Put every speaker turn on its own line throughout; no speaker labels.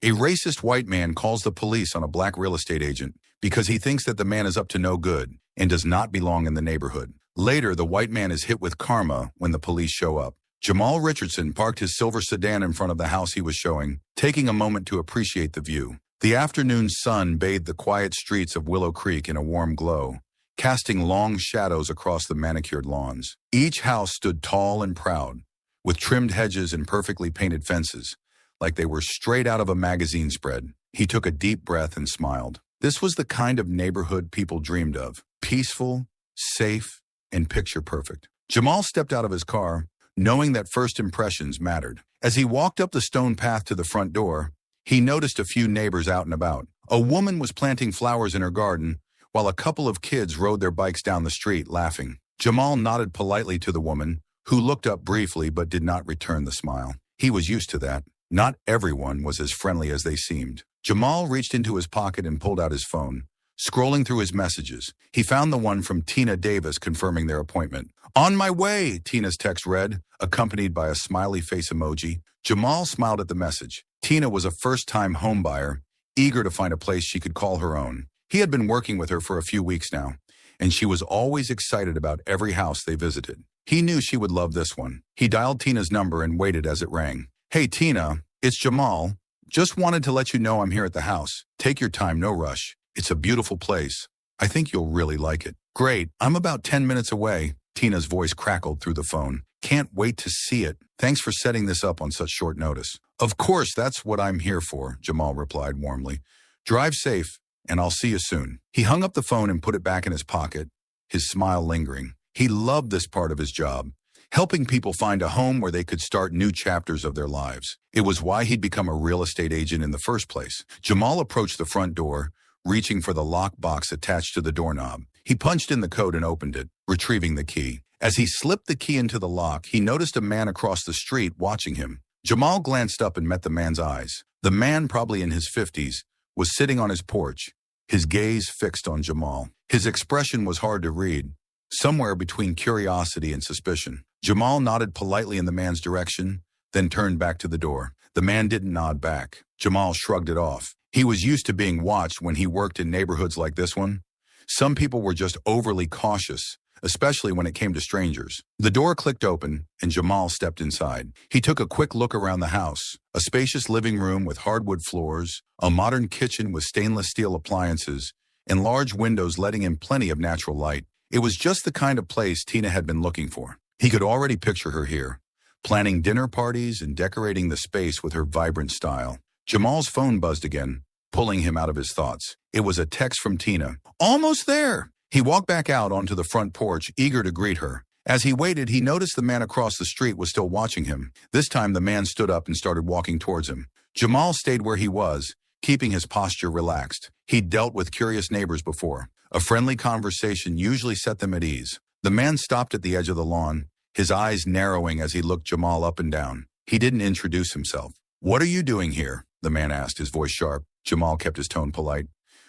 A racist white man calls the police on a black real estate agent because he thinks that the man is up to no good and does not belong in the neighborhood. Later, the white man is hit with karma when the police show up. Jamal Richardson parked his silver sedan in front of the house he was showing, taking a moment to appreciate the view. The afternoon sun bathed the quiet streets of Willow Creek in a warm glow, casting long shadows across the manicured lawns. Each house stood tall and proud, with trimmed hedges and perfectly painted fences, like they were straight out of a magazine spread. He took a deep breath and smiled. This was the kind of neighborhood people dreamed of: peaceful, safe, and picture-perfect. Jamal stepped out of his car, knowing that first impressions mattered. As he walked up the stone path to the front door, he noticed a few neighbors out and about. A woman was planting flowers in her garden, while a couple of kids rode their bikes down the street, laughing. Jamal nodded politely to the woman, who looked up briefly but did not return the smile. He was used to that. Not everyone was as friendly as they seemed. Jamal reached into his pocket and pulled out his phone. Scrolling through his messages, he found the one from Tina Davis confirming their appointment. "On my way," Tina's text read, accompanied by a smiley face emoji. Jamal smiled at the message. Tina was a first-time homebuyer, eager to find a place she could call her own. He had been working with her for a few weeks now, and she was always excited about every house they visited. He knew she would love this one. He dialed Tina's number and waited as it rang. "Hey, Tina, it's Jamal. Just wanted to let you know I'm here at the house. Take your time, no rush. It's a beautiful place. I think you'll really like it." "Great, I'm about 10 minutes away." Tina's voice crackled through the phone. "Can't wait to see it. Thanks for setting this up on such short notice." "Of course, that's what I'm here for," Jamal replied warmly. "Drive safe, and I'll see you soon." He hung up the phone and put it back in his pocket, his smile lingering. He loved this part of his job, helping people find a home where they could start new chapters of their lives. It was why he'd become a real estate agent in the first place. Jamal approached the front door, reaching for the lockbox attached to the doorknob. He punched in the code and opened it, retrieving the key. As he slipped the key into the lock, he noticed a man across the street watching him. Jamal glanced up and met the man's eyes. The man, probably in his 50s, was sitting on his porch, his gaze fixed on Jamal. His expression was hard to read, somewhere between curiosity and suspicion. Jamal nodded politely in the man's direction, then turned back to the door. The man didn't nod back. Jamal shrugged it off. He was used to being watched when he worked in neighborhoods like this one. Some people were just overly cautious, especially when it came to strangers. The door clicked open, and Jamal stepped inside. He took a quick look around the house: a spacious living room with hardwood floors, a modern kitchen with stainless steel appliances, and large windows letting in plenty of natural light. It was just the kind of place Tina had been looking for. He could already picture her here, planning dinner parties and decorating the space with her vibrant style. Jamal's phone buzzed again, pulling him out of his thoughts. It was a text from Tina. "Almost there!" He walked back out onto the front porch, eager to greet her. As he waited, he noticed the man across the street was still watching him. This time, the man stood up and started walking towards him. Jamal stayed where he was, keeping his posture relaxed. He'd dealt with curious neighbors before. A friendly conversation usually set them at ease. The man stopped at the edge of the lawn, his eyes narrowing as he looked Jamal up and down. He didn't introduce himself. "What are you doing here?" the man asked, his voice sharp. Jamal kept his tone polite.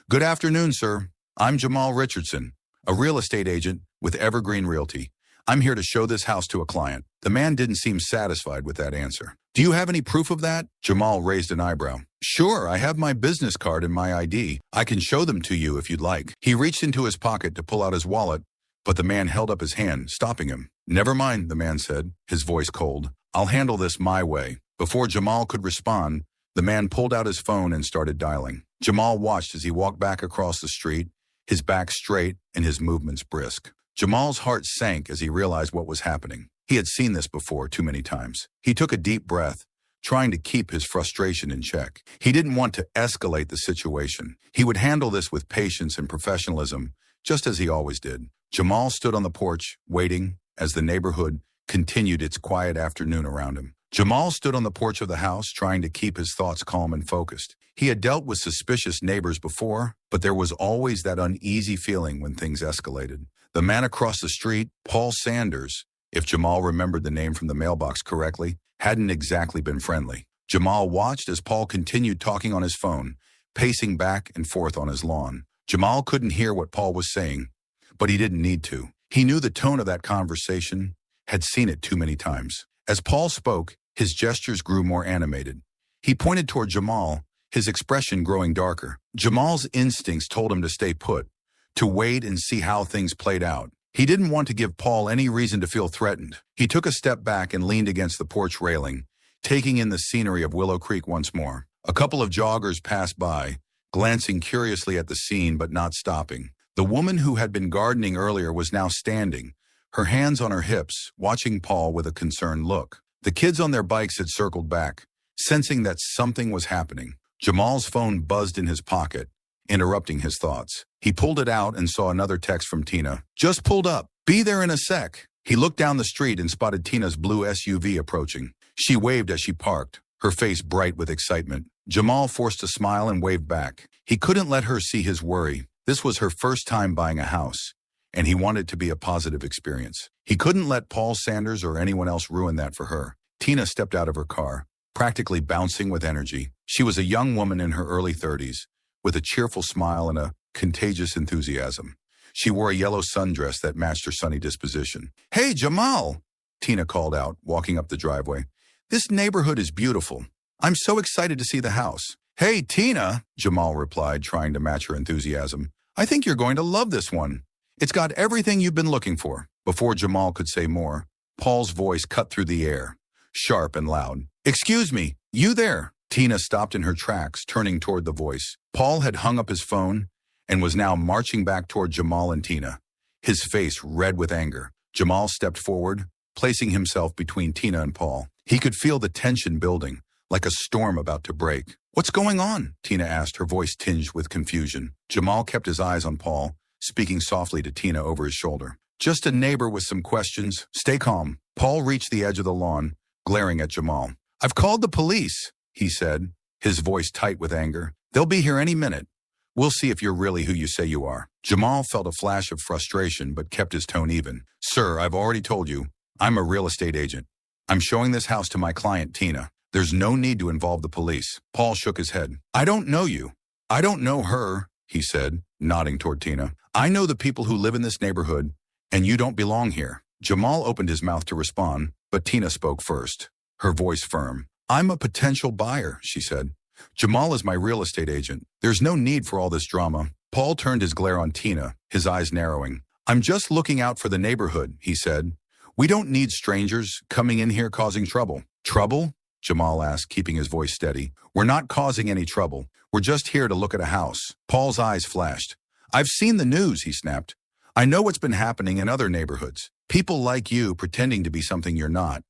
"Good afternoon, sir. I'm Jamal Richardson, a real estate agent with Evergreen Realty. I'm here to show this house to a client." The man didn't seem satisfied with that answer. "Do you have any proof of that?" Jamal raised an eyebrow. "Sure, I have my business card and my ID. I can show them to you if you'd like." He reached into his pocket to pull out his wallet, but the man held up his hand, stopping him. "Never mind," the man said, his voice cold. "I'll handle this my way." Before Jamal could respond, the man pulled out his phone and started dialing. Jamal watched as he walked back across the street, his back straight and his movements brisk. Jamal's heart sank as he realized what was happening. He had seen this before too many times. He took a deep breath, trying to keep his frustration in check. He didn't want to escalate the situation. He would handle this with patience and professionalism, just as he always did. Jamal stood on the porch, waiting, as the neighborhood continued its quiet afternoon around him. Jamal stood on the porch of the house, trying to keep his thoughts calm and focused. He had dealt with suspicious neighbors before, but there was always that uneasy feeling when things escalated. The man across the street, Paul Sanders, if Jamal remembered the name from the mailbox correctly, hadn't exactly been friendly. Jamal watched as Paul continued talking on his phone, pacing back and forth on his lawn. Jamal couldn't hear what Paul was saying, but he didn't need to. He knew the tone of that conversation, had seen it too many times. As Paul spoke, his gestures grew more animated. He pointed toward Jamal, his expression growing darker. Jamal's instincts told him to stay put, to wait and see how things played out. He didn't want to give Paul any reason to feel threatened. He took a step back and leaned against the porch railing, taking in the scenery of Willow Creek once more. A couple of joggers passed by, glancing curiously at the scene but not stopping. The woman who had been gardening earlier was now standing, her hands on her hips, watching Paul with a concerned look. The kids on their bikes had circled back, sensing that something was happening. Jamal's phone buzzed in his pocket, interrupting his thoughts. He pulled it out and saw another text from Tina. "Just pulled up. Be there in a sec." He looked down the street and spotted Tina's blue SUV approaching. She waved as she parked, her face bright with excitement. Jamal forced a smile and waved back. He couldn't let her see his worry. This was her first time buying a house, and he wanted to be a positive experience. He couldn't let Paul Sanders or anyone else ruin that for her. Tina stepped out of her car, practically bouncing with energy. She was a young woman in her early 30s, with a cheerful smile and a contagious enthusiasm. She wore a yellow sundress that matched her sunny disposition. "Hey, Jamal," Tina called out, walking up the driveway. "This neighborhood is beautiful. I'm so excited to see the house." "Hey, Tina," Jamal replied, trying to match her enthusiasm. "I think you're going to love this one. It's got everything you've been looking for." Before Jamal could say more, Paul's voice cut through the air, sharp and loud. "Excuse me, you there?" Tina stopped in her tracks, turning toward the voice. Paul had hung up his phone and was now marching back toward Jamal and Tina, his face red with anger. Jamal stepped forward, placing himself between Tina and Paul. He could feel the tension building, like a storm about to break. "What's going on?" Tina asked, her voice tinged with confusion. Jamal kept his eyes on Paul, speaking softly to Tina over his shoulder. "Just a neighbor with some questions. Stay calm." Paul reached the edge of the lawn, glaring at Jamal. "I've called the police," he said, his voice tight with anger. "They'll be here any minute. We'll see if you're really who you say you are." Jamal felt a flash of frustration but kept his tone even. "Sir, I've already told you, I'm a real estate agent. I'm showing this house to my client, Tina. There's no need to involve the police." Paul shook his head. "I don't know you. I don't know her," he said, nodding toward Tina. "I know the people who live in this neighborhood, and you don't belong here." Jamal opened his mouth to respond, but Tina spoke first, her voice firm. "I'm a potential buyer," she said. "Jamal is my real estate agent. There's no need for all this drama." Paul turned his glare on Tina, his eyes narrowing. "I'm just looking out for the neighborhood," he said. "We don't need strangers coming in here causing trouble." "Trouble?" Jamal asked, keeping his voice steady. "We're not causing any trouble. We're just here to look at a house." Paul's eyes flashed. "I've seen the news," he snapped. "I know what's been happening in other neighborhoods. People like you pretending to be something you're not,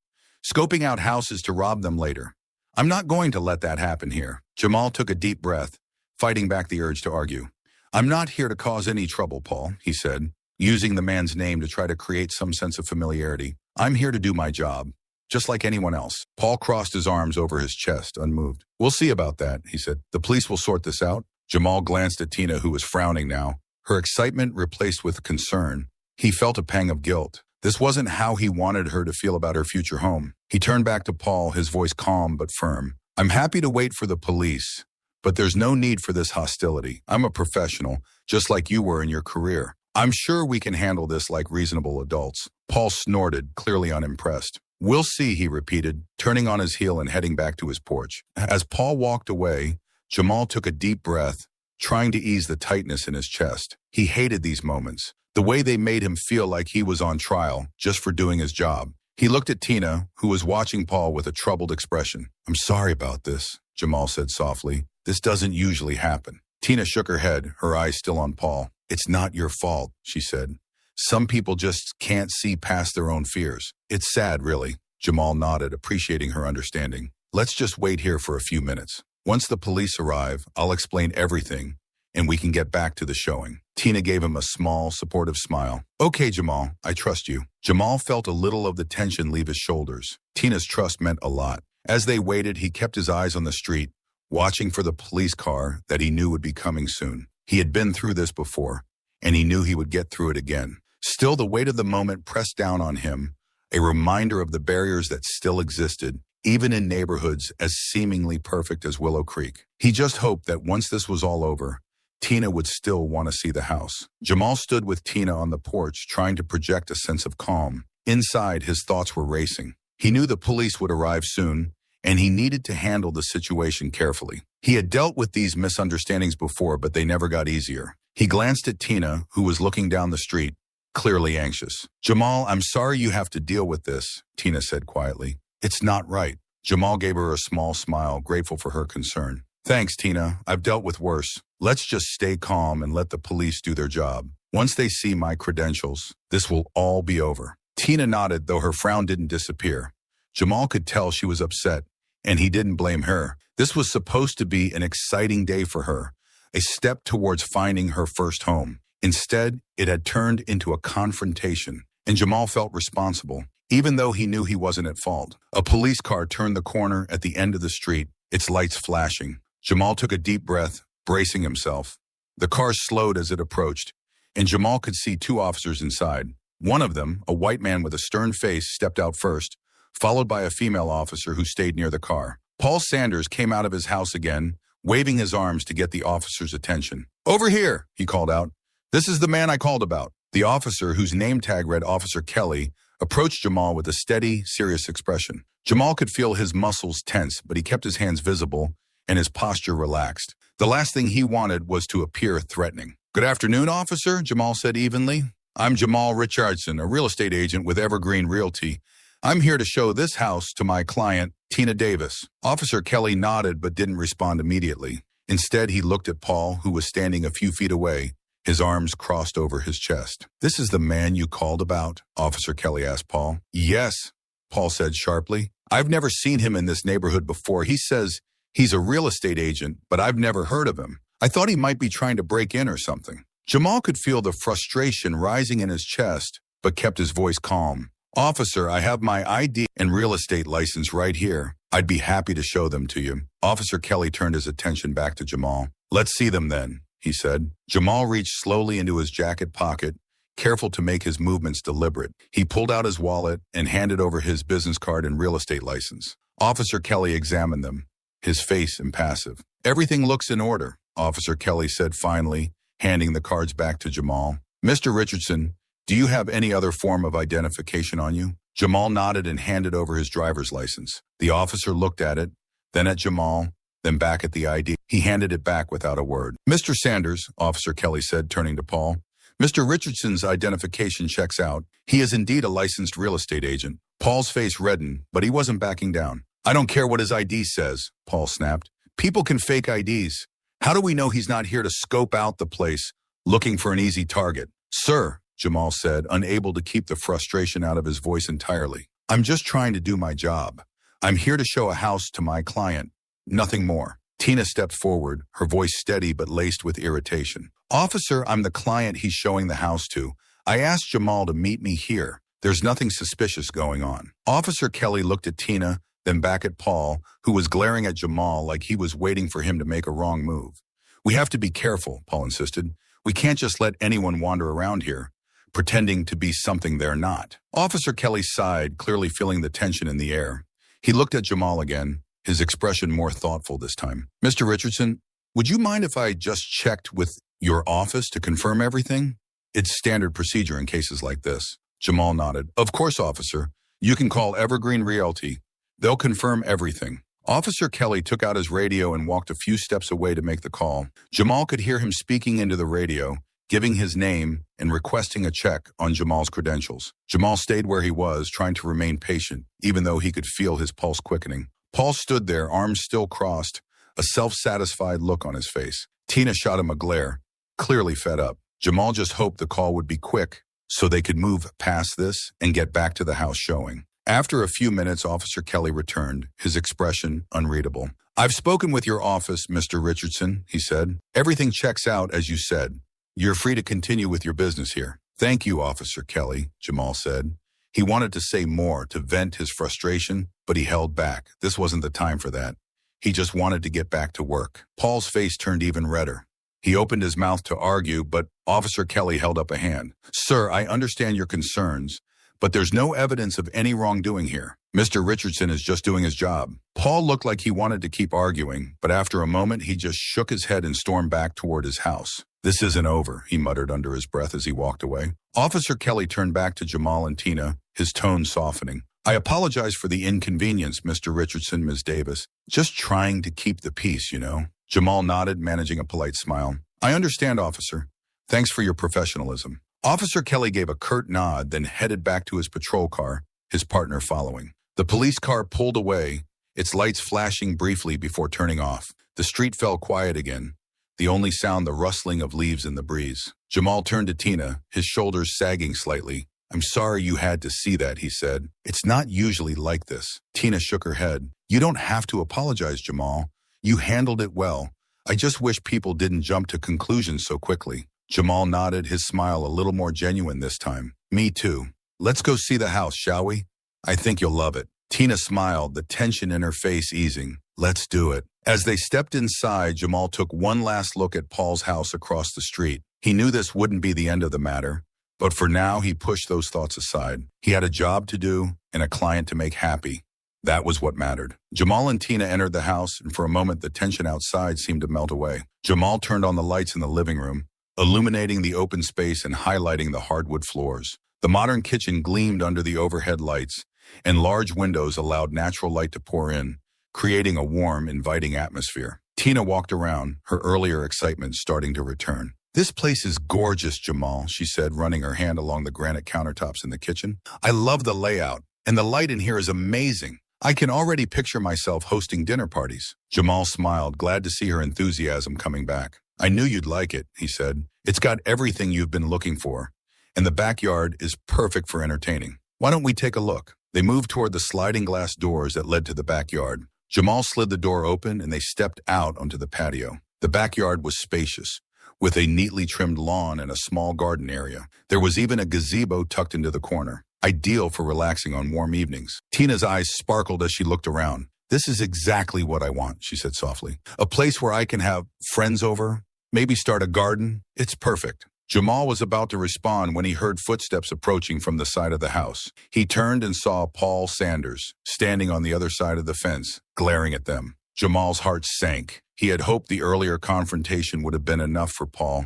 scoping out houses to rob them later. I'm not going to let that happen here." Jamal took a deep breath, fighting back the urge to argue. "I'm not here to cause any trouble, Paul," he said, using the man's name to try to create some sense of familiarity. "I'm here to do my job, just like anyone else." Paul crossed his arms over his chest, unmoved. "We'll see about that," he said. "The police will sort this out." Jamal glanced at Tina, who was frowning now, her excitement replaced with concern. He felt a pang of guilt. This wasn't how he wanted her to feel about her future home. He turned back to Paul, his voice calm but firm. "I'm happy to wait for the police, but there's no need for this hostility. I'm a professional, just like you were in your career. I'm sure we can handle this like reasonable adults." Paul snorted, clearly unimpressed. "We'll see," he repeated, turning on his heel and heading back to his porch. As Paul walked away, Jamal took a deep breath, trying to ease the tightness in his chest. He hated these moments, the way they made him feel like he was on trial just for doing his job. He looked at Tina, who was watching Paul with a troubled expression. "I'm sorry about this," Jamal said softly. "This doesn't usually happen." Tina shook her head, her eyes still on Paul. "It's not your fault," she said. "Some people just can't see past their own fears. It's sad, really." Jamal nodded, appreciating her understanding. "Let's just wait here for a few minutes. Once the police arrive, I'll explain everything, and we can get back to the showing." Tina gave him a small, supportive smile. "Okay, Jamal, I trust you." Jamal felt a little of the tension leave his shoulders. Tina's trust meant a lot. As they waited, he kept his eyes on the street, watching for the police car that he knew would be coming soon. He had been through this before, and he knew he would get through it again. Still, the weight of the moment pressed down on him, a reminder of the barriers that still existed, even in neighborhoods as seemingly perfect as Willow Creek. He just hoped that once this was all over, Tina would still want to see the house. Jamal stood with Tina on the porch, trying to project a sense of calm. Inside, his thoughts were racing. He knew the police would arrive soon, and he needed to handle the situation carefully. He had dealt with these misunderstandings before, but they never got easier. He glanced at Tina, who was looking down the street, clearly anxious. "Jamal, I'm sorry you have to deal with this," Tina said quietly. "It's not right." Jamal gave her a small smile, grateful for her concern. "Thanks, Tina. I've dealt with worse. Let's just stay calm and let the police do their job. Once they see my credentials, this will all be over." Tina nodded, though her frown didn't disappear. Jamal could tell she was upset, and he didn't blame her. This was supposed to be an exciting day for her, a step towards finding her first home. Instead, it had turned into a confrontation, and Jamal felt responsible, even though he knew he wasn't at fault. A police car turned the corner at the end of the street, its lights flashing. Jamal took a deep breath, bracing himself. The car slowed as it approached, and Jamal could see two officers inside. One of them, a white man with a stern face, stepped out first, followed by a female officer who stayed near the car. Paul Sanders came out of his house again, waving his arms to get the officer's attention. "Over here," he called out. "This is the man I called about." The officer, whose name tag read Officer Kelly, approached Jamal with a steady, serious expression. Jamal could feel his muscles tense, but he kept his hands visible and his posture relaxed. The last thing he wanted was to appear threatening. "Good afternoon, officer," Jamal said evenly. "I'm Jamal Richardson, a real estate agent with Evergreen Realty. I'm here to show this house to my client, Tina Davis." Officer Kelly nodded but didn't respond immediately. Instead, he looked at Paul, who was standing a few feet away, his arms crossed over his chest. "This is the man you called about?" Officer Kelly asked Paul. "Yes," Paul said sharply. "I've never seen him in this neighborhood before. He says he's a real estate agent, but I've never heard of him. I thought he might be trying to break in or something." Jamal could feel the frustration rising in his chest, but kept his voice calm. "Officer, I have my ID and real estate license right here. I'd be happy to show them to you." Officer Kelly turned his attention back to Jamal. "Let's see them then," he said. Jamal reached slowly into his jacket pocket, careful to make his movements deliberate. He pulled out his wallet and handed over his business card and real estate license. Officer Kelly examined them, his face impassive. "Everything looks in order," Officer Kelly said finally, handing the cards back to Jamal. "Mr. Richardson, do you have any other form of identification on you?" Jamal nodded and handed over his driver's license. The officer looked at it, then at Jamal, then back at the ID. He handed it back without a word. "Mr. Sanders," Officer Kelly said, turning to Paul, "Mr. Richardson's identification checks out. He is indeed a licensed real estate agent." Paul's face reddened, but he wasn't backing down. "I don't care what his ID says," Paul snapped. "People can fake IDs. How do we know he's not here to scope out the place, looking for an easy target?" "Sir," Jamal said, unable to keep the frustration out of his voice entirely, "I'm just trying to do my job. I'm here to show a house to my client. Nothing more." Tina stepped forward, her voice steady but laced with irritation. "Officer, I'm the client he's showing the house to. I asked Jamal to meet me here. There's nothing suspicious going on." Officer Kelly looked at Tina, then back at Paul, who was glaring at Jamal like he was waiting for him to make a wrong move. "We have to be careful," Paul insisted. "We can't just let anyone wander around here, pretending to be something they're not." Officer Kelly sighed, clearly feeling the tension in the air. He looked at Jamal again, his expression more thoughtful this time. "Mr. Richardson, would you mind if I just checked with your office to confirm everything? It's standard procedure in cases like this." Jamal nodded. "Of course, officer. You can call Evergreen Realty. They'll confirm everything." Officer Kelly took out his radio and walked a few steps away to make the call. Jamal could hear him speaking into the radio, giving his name and requesting a check on Jamal's credentials. Jamal stayed where he was, trying to remain patient, even though he could feel his pulse quickening. Paul stood there, arms still crossed, a self-satisfied look on his face. Tina shot him a glare, clearly fed up. Jamal just hoped the call would be quick so they could move past this and get back to the house showing. After a few minutes, Officer Kelly returned, his expression unreadable. "I've spoken with your office, Mr. Richardson," he said. "Everything checks out as you said. You're free to continue with your business here." "Thank you, Officer Kelly," Jamal said. He wanted to say more, to vent his frustration, but he held back. This wasn't the time for that. He just wanted to get back to work. Paul's face turned even redder. He opened his mouth to argue, but Officer Kelly held up a hand. "Sir, I understand your concerns, but there's no evidence of any wrongdoing here. Mr. Richardson is just doing his job." Paul looked like he wanted to keep arguing, but after a moment he just shook his head and stormed back toward his house. "This isn't over," he muttered under his breath as he walked away. Officer Kelly turned back to Jamal and Tina, his tone softening. I apologize for the inconvenience, Mr. Richardson, Ms. Davis. Just trying to keep the peace, you know. Jamal nodded, managing a polite smile. I understand, officer. Thanks for your professionalism. Officer Kelly gave a curt nod, then headed back to his patrol car, his partner following. The police car pulled away, its lights flashing briefly before turning off. The street fell quiet again, the only sound the rustling of leaves in the breeze. Jamal turned to Tina, his shoulders sagging slightly. I'm sorry you had to see that, he said. It's not usually like this. Tina shook her head. You don't have to apologize, Jamal. You handled it well. I just wish people didn't jump to conclusions so quickly. Jamal nodded, his smile a little more genuine this time. Me too. Let's go see the house, shall we? I think you'll love it. Tina smiled, the tension in her face easing. Let's do it. As they stepped inside, Jamal took one last look at Paul's house across the street. He knew this wouldn't be the end of the matter, but for now he pushed those thoughts aside. He had a job to do and a client to make happy. That was what mattered. Jamal and Tina entered the house, and for a moment the tension outside seemed to melt away. Jamal turned on the lights in the living room, illuminating the open space and highlighting the hardwood floors. The modern kitchen gleamed under the overhead lights, and large windows allowed natural light to pour in, creating a warm, inviting atmosphere. Tina walked around, her earlier excitement starting to return. This place is gorgeous, Jamal, she said, running her hand along the granite countertops in the kitchen. I love the layout, and the light in here is amazing. I can already picture myself hosting dinner parties. Jamal smiled, glad to see her enthusiasm coming back. I knew you'd like it, he said. It's got everything you've been looking for, and the backyard is perfect for entertaining. Why don't we take a look? They moved toward the sliding glass doors that led to the backyard. Jamal slid the door open and they stepped out onto the patio. The backyard was spacious, with a neatly trimmed lawn and a small garden area. There was even a gazebo tucked into the corner, ideal for relaxing on warm evenings. Tina's eyes sparkled as she looked around. This is exactly what I want, she said softly. A place where I can have friends over, maybe start a garden. It's perfect. Jamal was about to respond when he heard footsteps approaching from the side of the house. He turned and saw Paul Sanders standing on the other side of the fence, glaring at them. Jamal's heart sank. He had hoped the earlier confrontation would have been enough for Paul,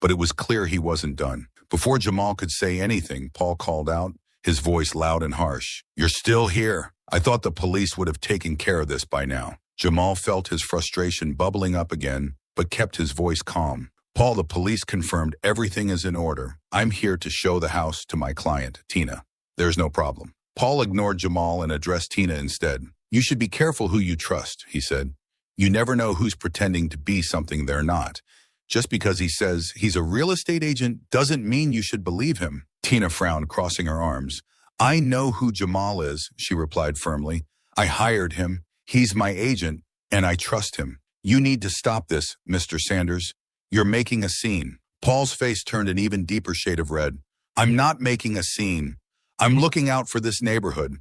but it was clear he wasn't done. Before Jamal could say anything, Paul called out, his voice loud and harsh. You're still here. I thought the police would have taken care of this by now. Jamal felt his frustration bubbling up again, but kept his voice calm. Paul, the police confirmed everything is in order. I'm here to show the house to my client, Tina. There's no problem. Paul ignored Jamal and addressed Tina instead. You should be careful who you trust, he said. You never know who's pretending to be something they're not. Just because he says he's a real estate agent doesn't mean you should believe him. Tina frowned, crossing her arms. I know who Jamal is, she replied firmly. I hired him. He's my agent, and I trust him. You need to stop this, Mr. Sanders. You're making a scene. Paul's face turned an even deeper shade of red. I'm not making a scene. I'm looking out for this neighborhood,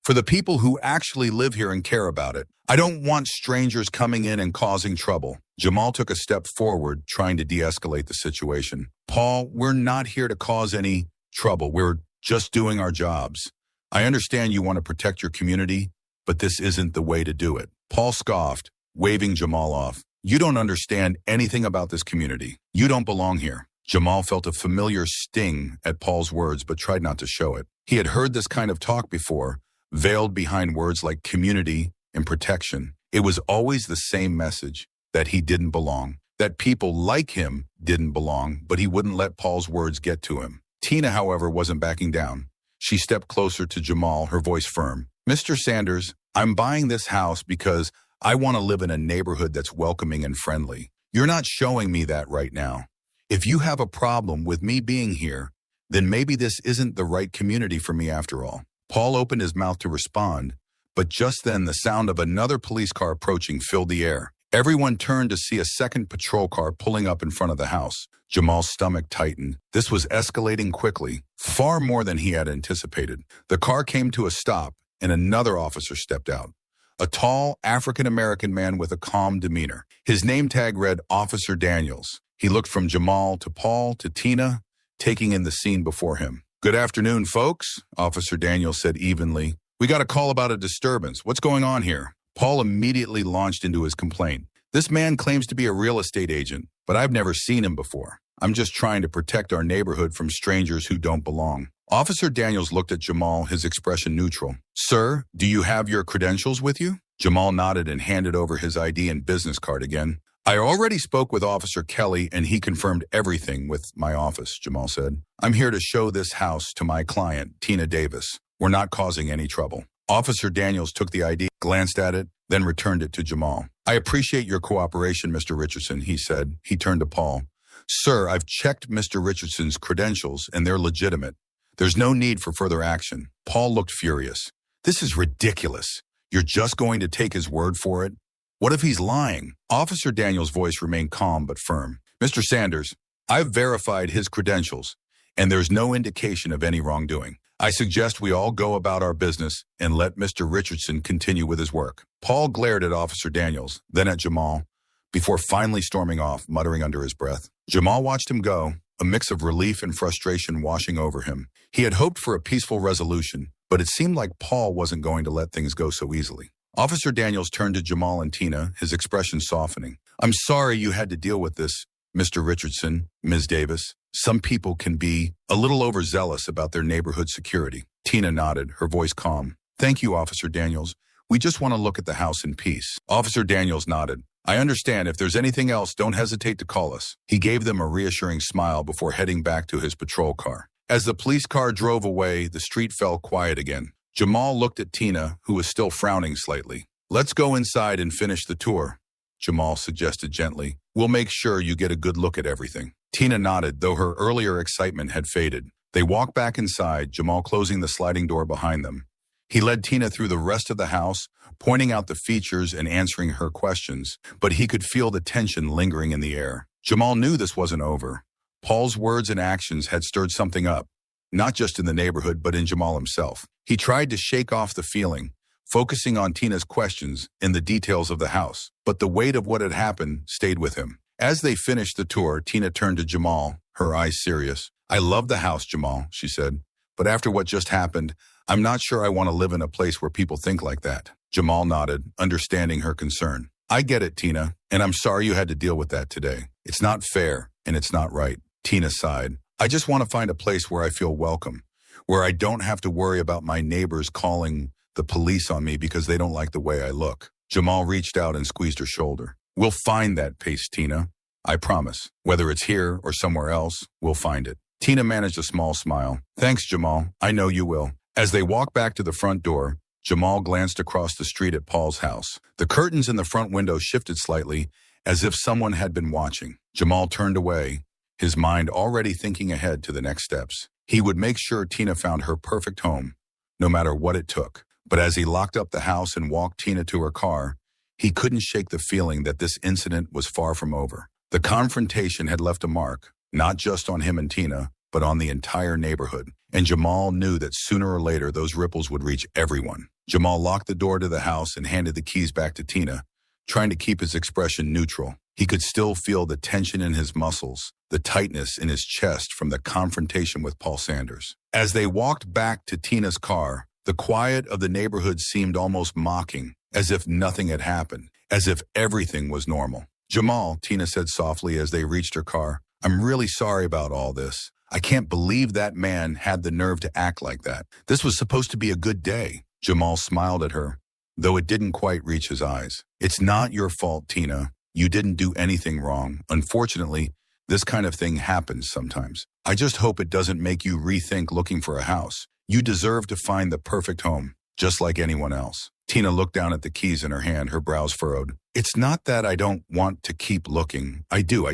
for the people who actually live here and care about it. I don't want strangers coming in and causing trouble. Jamal took a step forward, trying to de-escalate the situation. Paul, we're not here to cause any trouble. We're just doing our jobs. I understand you want to protect your community, but this isn't the way to do it. Paul scoffed, waving Jamal off. You don't understand anything about this community. You don't belong here. Jamal felt a familiar sting at Paul's words, but tried not to show it. He had heard this kind of talk before, veiled behind words like community and protection. It was always the same message, that he didn't belong, that people like him didn't belong, but he wouldn't let Paul's words get to him. Tina, however, wasn't backing down. She stepped closer to Jamal, her voice firm. Mr. Sanders, I'm buying this house because I want to live in a neighborhood that's welcoming and friendly. You're not showing me that right now. If you have a problem with me being here, then maybe this isn't the right community for me after all. Paul opened his mouth to respond, but just then the sound of another police car approaching filled the air. Everyone turned to see a second patrol car pulling up in front of the house. Jamal's stomach tightened. This was escalating quickly, far more than he had anticipated. The car came to a stop, and another officer stepped out. A tall, African-American man with a calm demeanor. His name tag read Officer Daniels. He looked from Jamal to Paul to Tina, taking in the scene before him. Good afternoon, folks, Officer Daniels said evenly. We got a call about a disturbance. What's going on here? Paul immediately launched into his complaint. This man claims to be a real estate agent, but I've never seen him before. I'm just trying to protect our neighborhood from strangers who don't belong. Officer Daniels looked at Jamal, his expression neutral. Sir, do you have your credentials with you? Jamal nodded and handed over his ID and business card again. I already spoke with Officer Kelly and he confirmed everything with my office, Jamal said. I'm here to show this house to my client, Tina Davis. We're not causing any trouble. Officer Daniels took the ID, glanced at it, then returned it to Jamal. I appreciate your cooperation, Mr. Richardson, he said. He turned to Paul. Sir, I've checked Mr. Richardson's credentials and they're legitimate. There's no need for further action. Paul looked furious. This is ridiculous. You're just going to take his word for it? What if he's lying? Officer Daniels' voice remained calm but firm. Mr. Sanders, I've verified his credentials, and there's no indication of any wrongdoing. I suggest we all go about our business and let Mr. Richardson continue with his work. Paul glared at Officer Daniels, then at Jamal, before finally storming off, muttering under his breath. Jamal watched him go, a mix of relief and frustration washing over him. He had hoped for a peaceful resolution, but it seemed like Paul wasn't going to let things go so easily. Officer Daniels turned to Jamal and Tina, his expression softening. I'm sorry you had to deal with this, Mr. Richardson, Ms. Davis. Some people can be a little overzealous about their neighborhood security. Tina nodded, her voice calm. Thank you, Officer Daniels. We just want to look at the house in peace. Officer Daniels nodded. I understand. If there's anything else, don't hesitate to call us. He gave them a reassuring smile before heading back to his patrol car. As the police car drove away, the street fell quiet again. Jamal looked at Tina, who was still frowning slightly. Let's go inside and finish the tour, Jamal suggested gently. We'll make sure you get a good look at everything. Tina nodded, though her earlier excitement had faded. They walked back inside, Jamal closing the sliding door behind them. He led Tina through the rest of the house, pointing out the features and answering her questions, but he could feel the tension lingering in the air. Jamal knew this wasn't over. Paul's words and actions had stirred something up, not just in the neighborhood, but in Jamal himself. He tried to shake off the feeling, focusing on Tina's questions and the details of the house, but the weight of what had happened stayed with him. As they finished the tour, Tina turned to Jamal, her eyes serious. I love the house, Jamal, she said, but after what just happened, I'm not sure I want to live in a place where people think like that. Jamal nodded, understanding her concern. I get it, Tina, and I'm sorry you had to deal with that today. It's not fair, and it's not right. Tina sighed. I just want to find a place where I feel welcome, where I don't have to worry about my neighbors calling the police on me because they don't like the way I look. Jamal reached out and squeezed her shoulder. We'll find that pace, Tina. I promise. Whether it's here or somewhere else, we'll find it. Tina managed a small smile. Thanks, Jamal. I know you will. As they walked back to the front door, Jamal glanced across the street at Paul's house. The curtains in the front window shifted slightly, as if someone had been watching. Jamal turned away, his mind already thinking ahead to the next steps. He would make sure Tina found her perfect home, no matter what it took. But as he locked up the house and walked Tina to her car, he couldn't shake the feeling that this incident was far from over. The confrontation had left a mark, not just on him and Tina, but on the entire neighborhood. And Jamal knew that sooner or later those ripples would reach everyone. Jamal locked the door to the house and handed the keys back to Tina, trying to keep his expression neutral. He could still feel the tension in his muscles, the tightness in his chest from the confrontation with Paul Sanders. As they walked back to Tina's car, the quiet of the neighborhood seemed almost mocking, as if nothing had happened, as if everything was normal. Jamal, Tina said softly as they reached her car, I'm really sorry about all this. I can't believe that man had the nerve to act like that. This was supposed to be a good day. Jamal smiled at her, though it didn't quite reach his eyes. It's not your fault, Tina. You didn't do anything wrong. Unfortunately, this kind of thing happens sometimes. I just hope it doesn't make you rethink looking for a house. You deserve to find the perfect home, just like anyone else. Tina looked down at the keys in her hand, her brows furrowed. It's not that I don't want to keep looking. I do.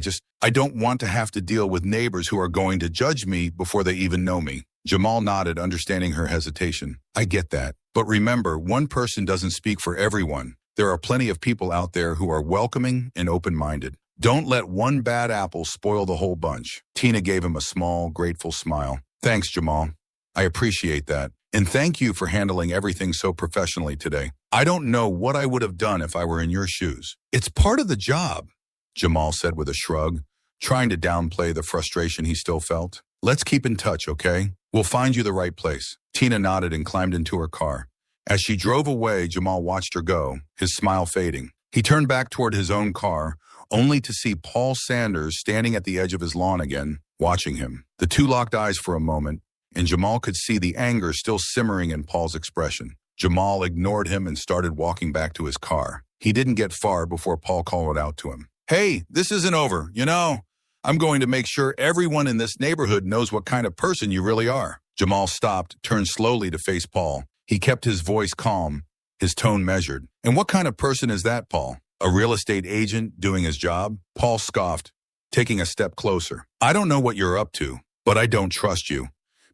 I don't want to have to deal with neighbors who are going to judge me before they even know me. Jamal nodded, understanding her hesitation. I get that. But remember, one person doesn't speak for everyone. There are plenty of people out there who are welcoming and open-minded. Don't let one bad apple spoil the whole bunch. Tina gave him a small, grateful smile. Thanks, Jamal. I appreciate that. And thank you for handling everything so professionally today. I don't know what I would have done if I were in your shoes. It's part of the job, Jamal said with a shrug, trying to downplay the frustration he still felt. Let's keep in touch, okay? We'll find you the right place. Tina nodded and climbed into her car. As she drove away, Jamal watched her go, his smile fading. He turned back toward his own car, only to see Paul Sanders standing at the edge of his lawn again, watching him. The two locked eyes for a moment, and Jamal could see the anger still simmering in Paul's expression. Jamal ignored him and started walking back to his car. He didn't get far before Paul called out to him. "Hey, this isn't over. I'm going to make sure everyone in this neighborhood knows what kind of person you really are." Jamal stopped, turned slowly to face Paul. He kept his voice calm, his tone measured. "And what kind of person is that, Paul? A real estate agent doing his job?" Paul scoffed, taking a step closer. "I don't know what you're up to, but I don't trust you.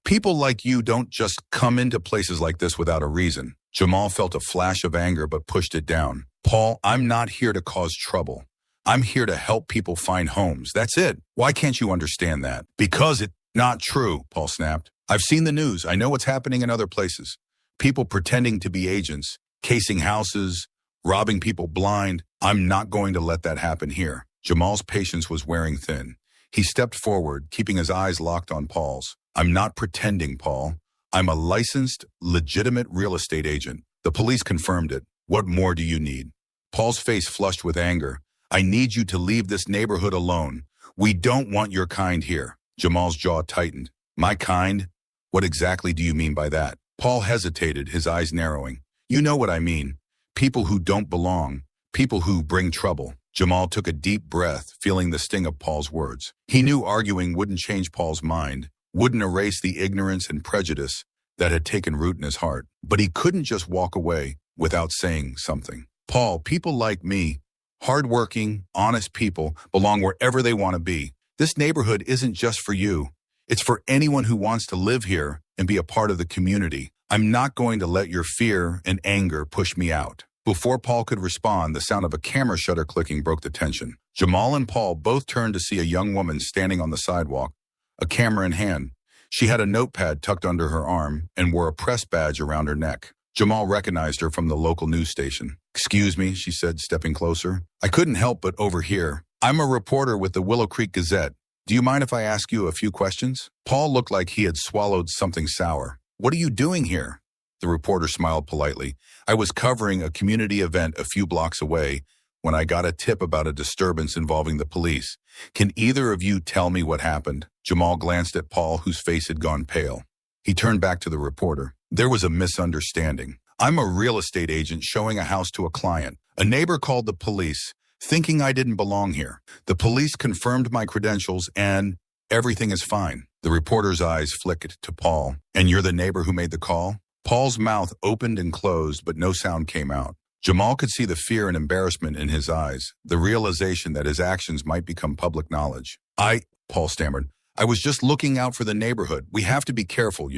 People like you don't just come into places like this without a reason." Jamal felt a flash of anger but pushed it down. "Paul, I'm not here to cause trouble. I'm here to help people find homes. That's it. Why can't you understand that?" "Because it's not true," Paul snapped. "I've seen the news. I know what's happening in other places. People pretending to be agents, casing houses, robbing people blind. I'm not going to let that happen here." Jamal's patience was wearing thin. He stepped forward, keeping his eyes locked on Paul's. "I'm not pretending, Paul. I'm a licensed, legitimate real estate agent. The police confirmed it. What more do you need?" Paul's face flushed with anger. "I need you to leave this neighborhood alone. We don't want your kind here." Jamal's jaw tightened. "My kind? What exactly do you mean by that?" Paul hesitated, his eyes narrowing. "You know what I mean. People who don't belong. People who bring trouble." Jamal took a deep breath, feeling the sting of Paul's words. He knew arguing wouldn't change Paul's mind, wouldn't erase the ignorance and prejudice that had taken root in his heart. But he couldn't just walk away without saying something. "Paul, people like me, hardworking, honest people, belong wherever they want to be. This neighborhood isn't just for you. It's for anyone who wants to live here and be a part of the community. I'm not going to let your fear and anger push me out." Before Paul could respond, the sound of a camera shutter clicking broke the tension. Jamal and Paul both turned to see a young woman standing on the sidewalk, a camera in hand. She had a notepad tucked under her arm and wore a press badge around her neck. Jamal recognized her from the local news station. "Excuse me," she said, stepping closer. "I couldn't help but overhear. I'm a reporter with the Willow Creek Gazette. Do you mind if I ask you a few questions?" Paul looked like he had swallowed something sour. "What are you doing here?" The reporter smiled politely. "I was covering a community event a few blocks away when I got a tip about a disturbance involving the police. Can either of you tell me what happened?" Jamal glanced at Paul, whose face had gone pale. He turned back to the reporter. "There was a misunderstanding. I'm a real estate agent showing a house to a client. A neighbor called the police, thinking I didn't belong here. The police confirmed my credentials and everything is fine." The reporter's eyes flicked to Paul. "And you're the neighbor who made the call?" Paul's mouth opened and closed, but no sound came out. Jamal could see the fear and embarrassment in his eyes, the realization that his actions might become public knowledge. Paul stammered, "I was just looking out for the neighborhood. We have to be careful,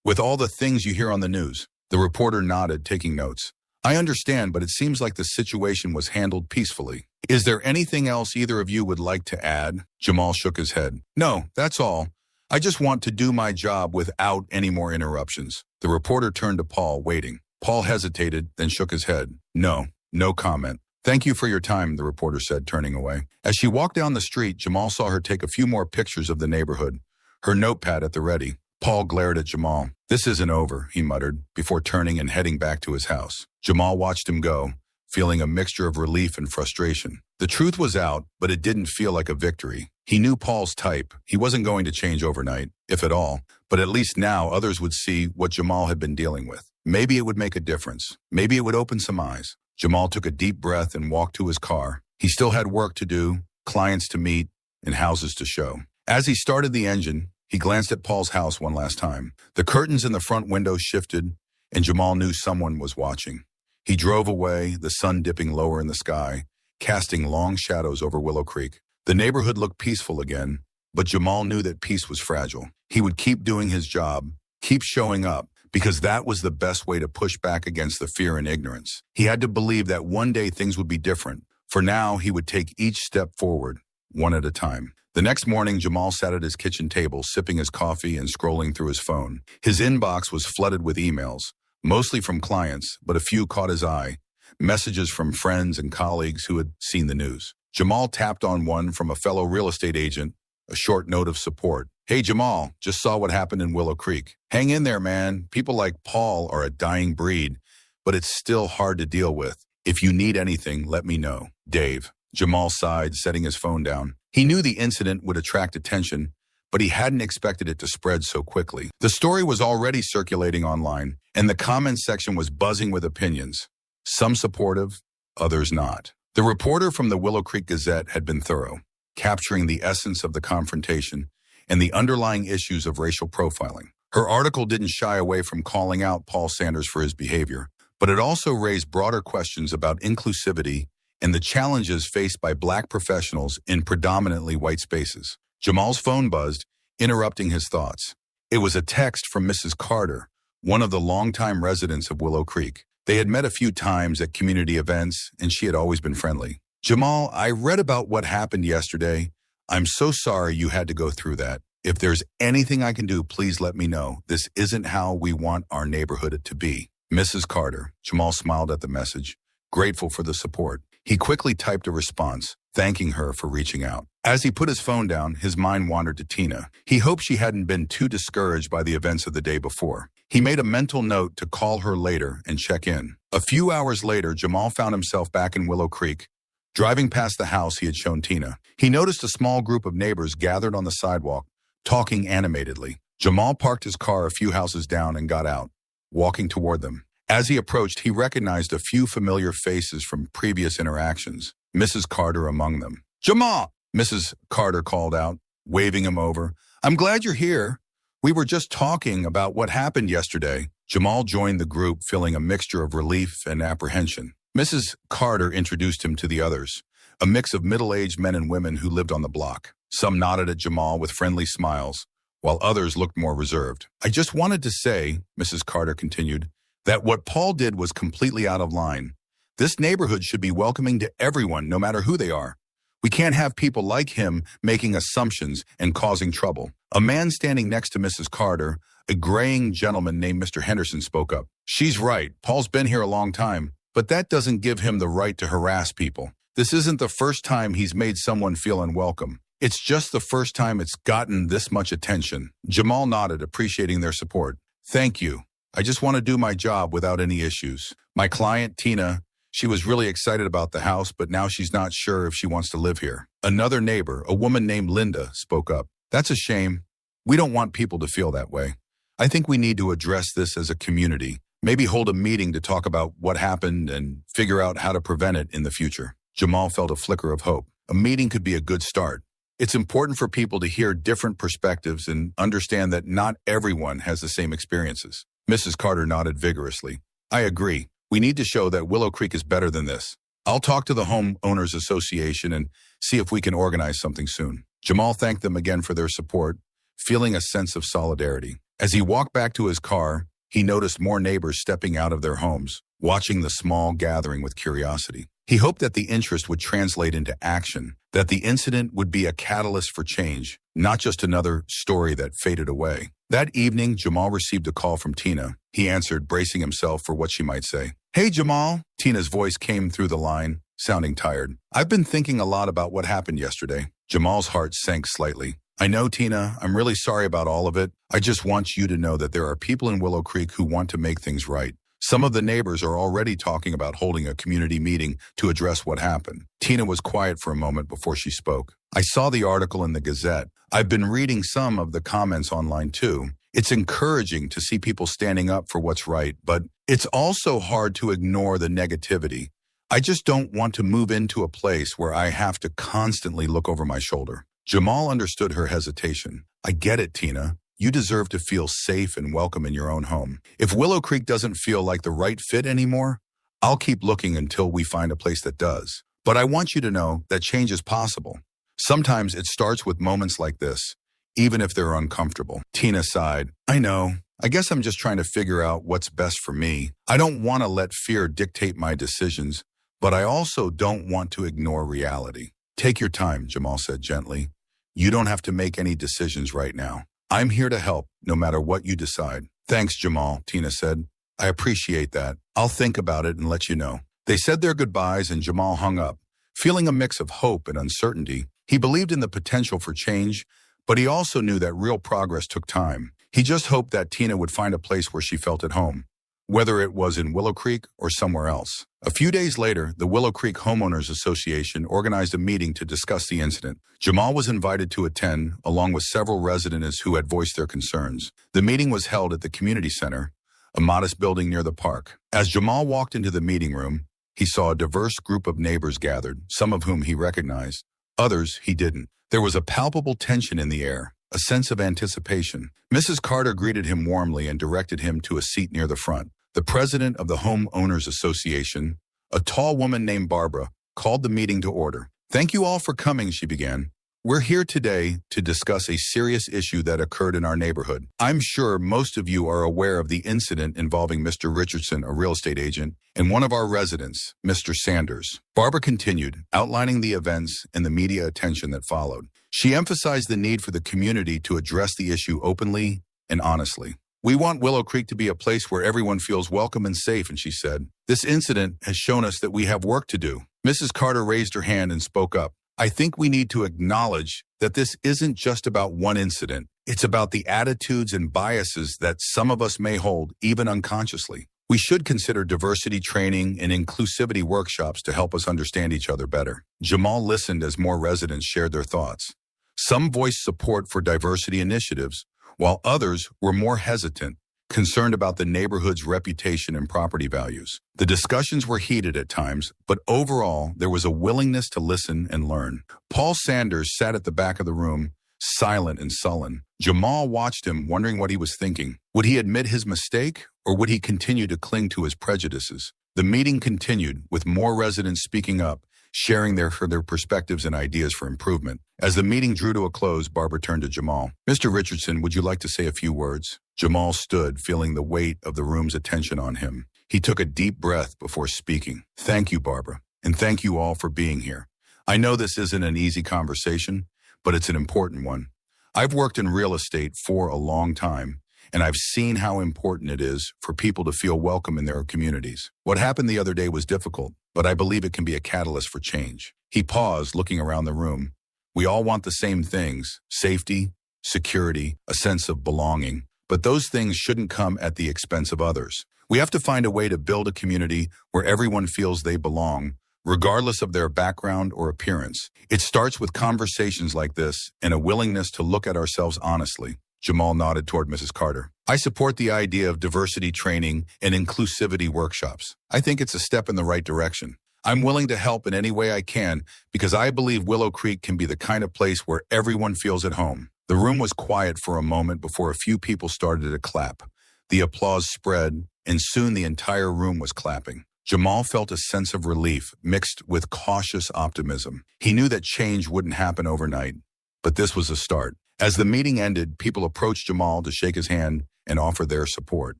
with all the things you hear on the news." The reporter nodded, taking notes. "I understand, but it seems like the situation was handled peacefully. Is there anything else either of you would like to add?" Jamal shook his head. "No, that's all. I just want to do my job without any more interruptions." The reporter turned to Paul, waiting. Paul hesitated, then shook his head. No comment." "Thank you for your time," the reporter said, turning away. As she walked down the street, Jamal saw her take a few more pictures of the neighborhood, her notepad at the ready. Paul glared at Jamal. "This isn't over," he muttered, before turning and heading back to his house. Jamal watched him go, feeling a mixture of relief and frustration. The truth was out, but it didn't feel like a victory. He knew Paul's type. He wasn't going to change overnight, if at all, but at least now others would see what Jamal had been dealing with. Maybe it would make a difference. Maybe it would open some eyes. Jamal took a deep breath and walked to his car. He still had work to do, clients to meet, and houses to show. As he started the engine, he glanced at Paul's house one last time. The curtains in the front window shifted, and Jamal knew someone was watching. He drove away, the sun dipping lower in the sky, casting long shadows over Willow Creek. The neighborhood looked peaceful again, but Jamal knew that peace was fragile. He would keep doing his job, keep showing up, because that was the best way to push back against the fear and ignorance. He had to believe that one day things would be different. For now, he would take each step forward, one at a time. The next morning, Jamal sat at his kitchen table, sipping his coffee and scrolling through his phone. His inbox was flooded with emails, mostly from clients, but a few caught his eye. Messages from friends and colleagues who had seen the news. Jamal tapped on one from a fellow real estate agent, a short note of support. "Hey, Jamal, just saw what happened in Willow Creek. Hang in there, man. People like Paul are a dying breed, but it's still hard to deal with. If you need anything, let me know. Dave." Jamal sighed, setting his phone down. He knew the incident would attract attention, but he hadn't expected it to spread so quickly. The story was already circulating online, and the comments section was buzzing with opinions, some supportive, others not. The reporter from the Willow Creek Gazette had been thorough, capturing the essence of the confrontation and the underlying issues of racial profiling. Her article didn't shy away from calling out Paul Sanders for his behavior, but it also raised broader questions about inclusivity and the challenges faced by Black professionals in predominantly white spaces. Jamal's phone buzzed, interrupting his thoughts. It was a text from Mrs. Carter, one of the longtime residents of Willow Creek. They had met a few times at community events, and she had always been friendly. Jamal, I read about what happened yesterday. I'm so sorry you had to go through that. If there's anything I can do, please let me know. This isn't how we want our neighborhood to be. Mrs. Carter. Jamal smiled at the message, grateful for the support. He quickly typed a response, thanking her for reaching out. As he put his phone down, his mind wandered to Tina. He hoped she hadn't been too discouraged by the events of the day before. He made a mental note to call her later and check in. A few hours later, Jamal found himself back in Willow Creek, driving past the house he had shown Tina. He noticed a small group of neighbors gathered on the sidewalk, talking animatedly. Jamal parked his car a few houses down and got out, walking toward them. As he approached, he recognized a few familiar faces from previous interactions, Mrs. Carter among them. Jamal! Mrs. Carter called out, waving him over. I'm glad you're here. We were just talking about what happened yesterday. Jamal joined the group, feeling a mixture of relief and apprehension. Mrs. Carter introduced him to the others, a mix of middle-aged men and women who lived on the block. Some nodded at Jamal with friendly smiles, while others looked more reserved. I just wanted to say, Mrs. Carter continued, that what Paul did was completely out of line. This neighborhood should be welcoming to everyone, no matter who they are. We can't have people like him making assumptions and causing trouble. A man standing next to Mrs. Carter, a graying gentleman named Mr. Henderson, spoke up. She's right. Paul's been here a long time, but that doesn't give him the right to harass people. This isn't the first time he's made someone feel unwelcome. It's just the first time it's gotten this much attention. Jamal nodded, appreciating their support. Thank you. I just want to do my job without any issues. My client, Tina, she was really excited about the house, but now she's not sure if she wants to live here. Another neighbor, a woman named Linda, spoke up. That's a shame. We don't want people to feel that way. I think we need to address this as a community. Maybe hold a meeting to talk about what happened and figure out how to prevent it in the future. Jamal felt a flicker of hope. A meeting could be a good start. It's important for people to hear different perspectives and understand that not everyone has the same experiences. Mrs. Carter nodded vigorously. I agree. We need to show that Willow Creek is better than this. I'll talk to the Homeowners Association and see if we can organize something soon. Jamal thanked them again for their support, feeling a sense of solidarity. As he walked back to his car, he noticed more neighbors stepping out of their homes, watching the small gathering with curiosity. He hoped that the interest would translate into action, that the incident would be a catalyst for change, not just another story that faded away. That evening, Jamal received a call from Tina. He answered, bracing himself for what she might say. Hey, Jamal. Tina's voice came through the line, sounding tired. I've been thinking a lot about what happened yesterday. Jamal's heart sank slightly. I know, Tina, I'm really sorry about all of it. I just want you to know that there are people in Willow Creek who want to make things right. Some of the neighbors are already talking about holding a community meeting to address what happened. Tina was quiet for a moment before she spoke. I saw the article in the Gazette. I've been reading some of the comments online too. It's encouraging to see people standing up for what's right, but it's also hard to ignore the negativity. I just don't want to move into a place where I have to constantly look over my shoulder. Jamal understood her hesitation. I get it, Tina. You deserve to feel safe and welcome in your own home. If Willow Creek doesn't feel like the right fit anymore, I'll keep looking until we find a place that does. But I want you to know that change is possible. Sometimes it starts with moments like this, even if they're uncomfortable. Tina sighed. I know. I guess I'm just trying to figure out what's best for me. I don't want to let fear dictate my decisions, but I also don't want to ignore reality. Take your time, Jamal said gently. You don't have to make any decisions right now. I'm here to help, no matter what you decide. Thanks, Jamal, Tina said. I appreciate that. I'll think about it and let you know. They said their goodbyes and Jamal hung up, feeling a mix of hope and uncertainty. He believed in the potential for change, but he also knew that real progress took time. He just hoped that Tina would find a place where she felt at home, whether it was in Willow Creek or somewhere else. A few days later, the Willow Creek Homeowners Association organized a meeting to discuss the incident. Jamal was invited to attend, along with several residents who had voiced their concerns. The meeting was held at the community center, a modest building near the park. As Jamal walked into the meeting room, he saw a diverse group of neighbors gathered, some of whom he recognized, others he didn't. There was a palpable tension in the air, a sense of anticipation. Mrs. Carter greeted him warmly and directed him to a seat near the front. The president of the Homeowners Association, a tall woman named Barbara, called the meeting to order. "Thank you all for coming," she began. "We're here today to discuss a serious issue that occurred in our neighborhood. I'm sure most of you are aware of the incident involving Mr. Richardson, a real estate agent, and one of our residents, Mr. Sanders." Barbara continued, outlining the events and the media attention that followed. She emphasized the need for the community to address the issue openly and honestly. "We want Willow Creek to be a place where everyone feels welcome and safe," and she said. "This incident has shown us that we have work to do." Mrs. Carter raised her hand and spoke up. "I think we need to acknowledge that this isn't just about one incident. It's about the attitudes and biases that some of us may hold, even unconsciously. We should consider diversity training and inclusivity workshops to help us understand each other better." Jamal listened as more residents shared their thoughts. Some voiced support for diversity initiatives, while others were more hesitant, concerned about the neighborhood's reputation and property values. The discussions were heated at times, but overall, there was a willingness to listen and learn. Paul Sanders sat at the back of the room, silent and sullen. Jamal watched him, wondering what he was thinking. Would he admit his mistake, or would he continue to cling to his prejudices? The meeting continued, with more residents speaking up, sharing their perspectives and ideas for improvement. As the meeting drew to a close, Barbara turned to Jamal. "Mr. Richardson, would you like to say a few words?" Jamal stood, feeling the weight of the room's attention on him. He took a deep breath before speaking. "Thank you, Barbara, and thank you all for being here. I know this isn't an easy conversation, but it's an important one. I've worked in real estate for a long time, and I've seen how important it is for people to feel welcome in their communities. What happened the other day was difficult, but I believe it can be a catalyst for change." He paused, looking around the room. "We all want the same things: safety, security, a sense of belonging. But those things shouldn't come at the expense of others. We have to find a way to build a community where everyone feels they belong, regardless of their background or appearance. It starts with conversations like this and a willingness to look at ourselves honestly." Jamal nodded toward Mrs. Carter. "I support the idea of diversity training and inclusivity workshops. I think it's a step in the right direction. I'm willing to help in any way I can because I believe Willow Creek can be the kind of place where everyone feels at home." The room was quiet for a moment before a few people started to clap. The applause spread, and soon the entire room was clapping. Jamal felt a sense of relief mixed with cautious optimism. He knew that change wouldn't happen overnight, but this was a start. As the meeting ended, people approached Jamal to shake his hand and offer their support.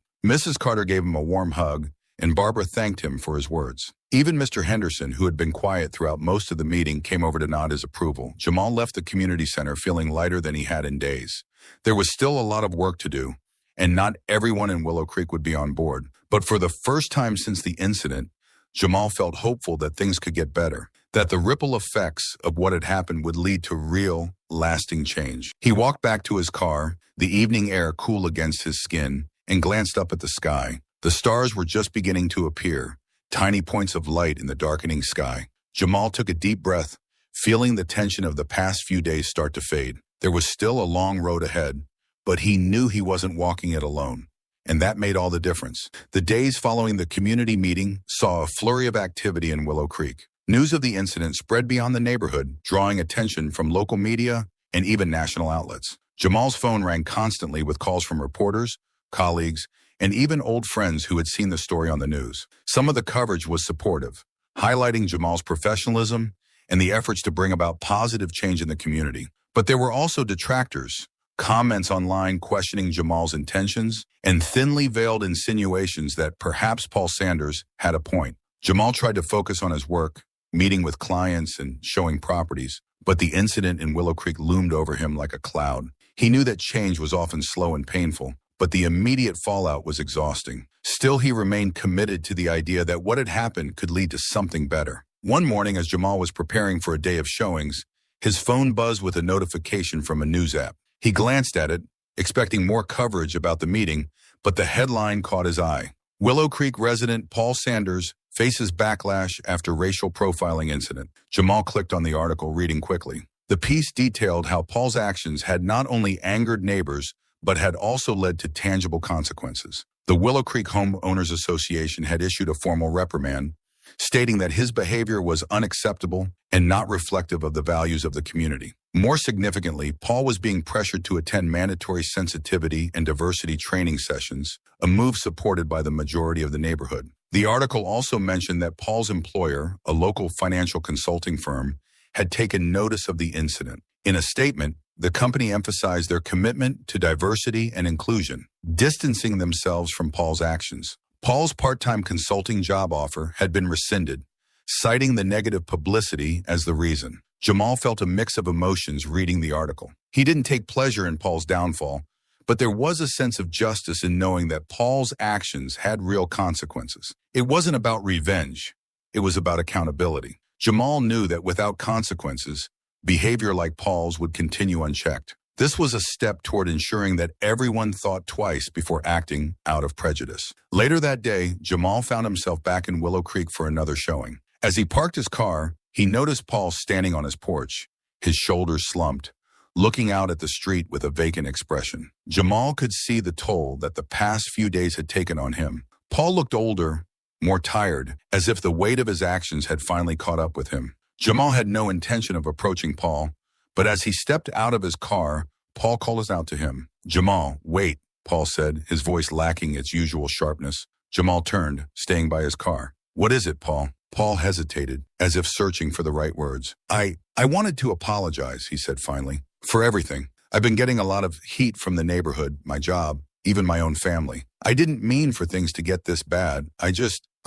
Mrs. Carter gave him a warm hug, and Barbara thanked him for his words. Even Mr. Henderson, who had been quiet throughout most of the meeting, came over to nod his approval. Jamal left the community center feeling lighter than he had in days. There was still a lot of work to do, and not everyone in Willow Creek would be on board. But for the first time since the incident, Jamal felt hopeful that things could get better, that the ripple effects of what had happened would lead to real, lasting change. He walked back to his car, the evening air cool against his skin, and glanced up at the sky. The stars were just beginning to appear, tiny points of light in the darkening sky. Jamal took a deep breath, feeling the tension of the past few days start to fade. There was still a long road ahead, but he knew he wasn't walking it alone, and that made all the difference. The days following the community meeting saw a flurry of activity in Willow Creek. News of the incident spread beyond the neighborhood, drawing attention from local media and even national outlets. Jamal's phone rang constantly with calls from reporters, colleagues, and even old friends who had seen the story on the news. Some of the coverage was supportive, highlighting Jamal's professionalism and the efforts to bring about positive change in the community. But there were also detractors, comments online questioning Jamal's intentions, and thinly veiled insinuations that perhaps Paul Sanders had a point. Jamal tried to focus on his work, meeting with clients and showing properties, but the incident in Willow Creek loomed over him like a cloud. He knew that change was often slow and painful, but the immediate fallout was exhausting. Still, he remained committed to the idea that what had happened could lead to something better. One morning, as Jamal was preparing for a day of showings, his phone buzzed with a notification from a news app. He glanced at it, expecting more coverage about the meeting, but the headline caught his eye. Willow Creek resident Paul Sanders faces backlash after racial profiling incident. Jamal clicked on the article, reading quickly. The piece detailed how Paul's actions had not only angered neighbors, but had also led to tangible consequences. The Willow Creek Homeowners Association had issued a formal reprimand, stating that his behavior was unacceptable and not reflective of the values of the community. More significantly, Paul was being pressured to attend mandatory sensitivity and diversity training sessions, a move supported by the majority of the neighborhood. The article also mentioned that Paul's employer, a local financial consulting firm, had taken notice of the incident. In a statement, the company emphasized their commitment to diversity and inclusion, distancing themselves from Paul's actions. Paul's part-time consulting job offer had been rescinded, citing the negative publicity as the reason. Jamal felt a mix of emotions reading the article. He didn't take pleasure in Paul's downfall, but there was a sense of justice in knowing that Paul's actions had real consequences. It wasn't about revenge. It was about accountability. Jamal knew that without consequences, behavior like Paul's would continue unchecked. This was a step toward ensuring that everyone thought twice before acting out of prejudice. Later that day, Jamal found himself back in Willow Creek for another showing. As he parked his car, he noticed Paul standing on his porch, his shoulders slumped, looking out at the street with a vacant expression. Jamal could see the toll that the past few days had taken on him. Paul looked older, more tired, as if the weight of his actions had finally caught up with him. Jamal had no intention of approaching Paul, but as he stepped out of his car, Paul called out to him. "Jamal, wait," Paul said, his voice lacking its usual sharpness. Jamal turned, staying by his car. "What is it, Paul?" Paul hesitated, as if searching for the right words. I wanted to apologize," he said finally, "for everything. I've been getting a lot of heat from the neighborhood, my job, even my own family. I didn't mean for things to get this bad. I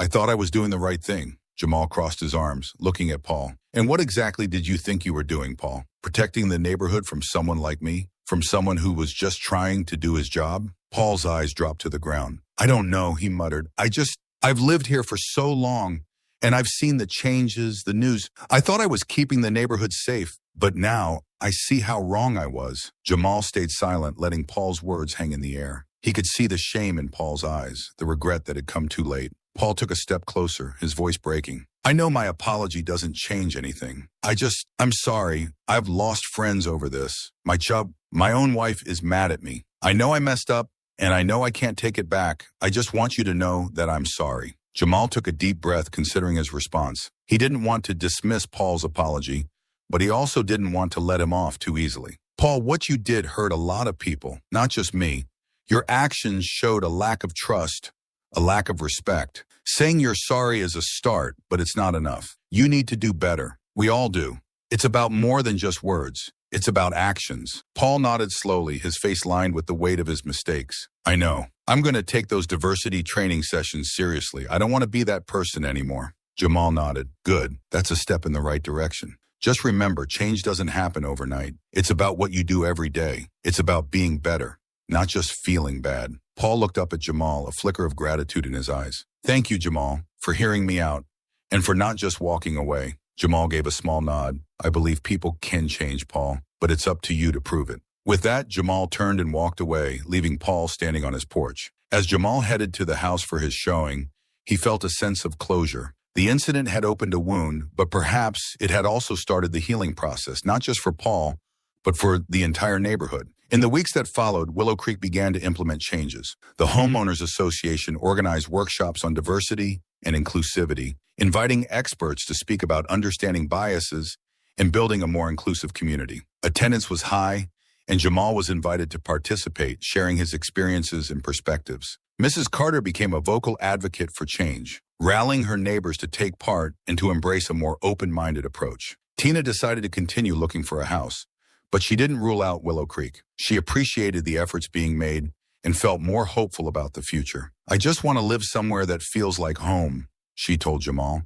thought I was doing the right thing." Jamal crossed his arms, looking at Paul. "And what exactly did you think you were doing, Paul? Protecting the neighborhood from someone like me? From someone who was just trying to do his job?" Paul's eyes dropped to the ground. "I don't know," he muttered. I've lived here for so long, and I've seen the changes, the news. I thought I was keeping the neighborhood safe, but now I see how wrong I was." Jamal stayed silent, letting Paul's words hang in the air. He could see the shame in Paul's eyes, the regret that had come too late. Paul took a step closer, his voice breaking. "I know my apology doesn't change anything. I'm sorry. I've lost friends over this. My own wife is mad at me. I know I messed up, and I know I can't take it back. I just want you to know that I'm sorry." Jamal took a deep breath, considering his response. He didn't want to dismiss Paul's apology, but he also didn't want to let him off too easily. "Paul, what you did hurt a lot of people, not just me. Your actions showed a lack of trust, a lack of respect. Saying you're sorry is a start, but it's not enough. You need to do better. We all do. It's about more than just words. It's about actions." Paul nodded slowly, his face lined with the weight of his mistakes. "I know. I'm going to take those diversity training sessions seriously. I don't want to be that person anymore." Jamal nodded. "Good. That's a step in the right direction. Just remember, change doesn't happen overnight. It's about what you do every day. It's about being better, not just feeling bad." Paul looked up at Jamal, a flicker of gratitude in his eyes. "Thank you, Jamal, for hearing me out and for not just walking away." Jamal gave a small nod. "I believe people can change, Paul, but it's up to you to prove it." With that, Jamal turned and walked away, leaving Paul standing on his porch. As Jamal headed to the house for his showing, he felt a sense of closure. The incident had opened a wound, but perhaps it had also started the healing process, not just for Paul, but for the entire neighborhood. In the weeks that followed, Willow Creek began to implement changes. The Homeowners Association organized workshops on diversity and inclusivity, inviting experts to speak about understanding biases and building a more inclusive community. Attendance was high, and Jamal was invited to participate, sharing his experiences and perspectives. Mrs. Carter became a vocal advocate for change, rallying her neighbors to take part and to embrace a more open-minded approach. Tina decided to continue looking for a house, but she didn't rule out Willow Creek. She appreciated the efforts being made and felt more hopeful about the future. "I just want to live somewhere that feels like home," she told Jamal.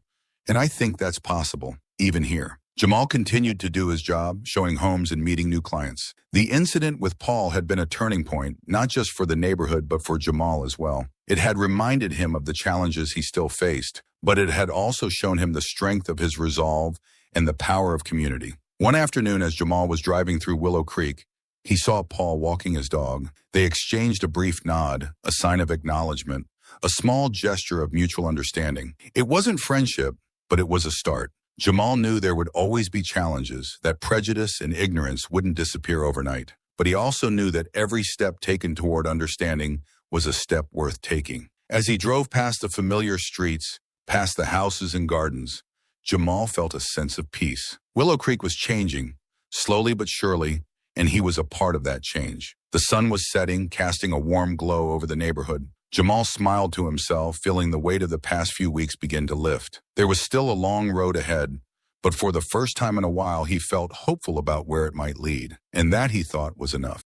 "And I think that's possible, even here." Jamal continued to do his job, showing homes and meeting new clients. The incident with Paul had been a turning point, not just for the neighborhood, but for Jamal as well. It had reminded him of the challenges he still faced, but it had also shown him the strength of his resolve and the power of community. One afternoon, as Jamal was driving through Willow Creek, he saw Paul walking his dog. They exchanged a brief nod, a sign of acknowledgement, a small gesture of mutual understanding. It wasn't friendship, but it was a start. Jamal knew there would always be challenges, that prejudice and ignorance wouldn't disappear overnight. But he also knew that every step taken toward understanding was a step worth taking. As he drove past the familiar streets, past the houses and gardens, Jamal felt a sense of peace. Willow Creek was changing, slowly but surely, and he was a part of that change. The sun was setting, casting a warm glow over the neighborhood. Jamal smiled to himself, feeling the weight of the past few weeks begin to lift. There was still a long road ahead, but for the first time in a while, he felt hopeful about where it might lead. And that, he thought, was enough.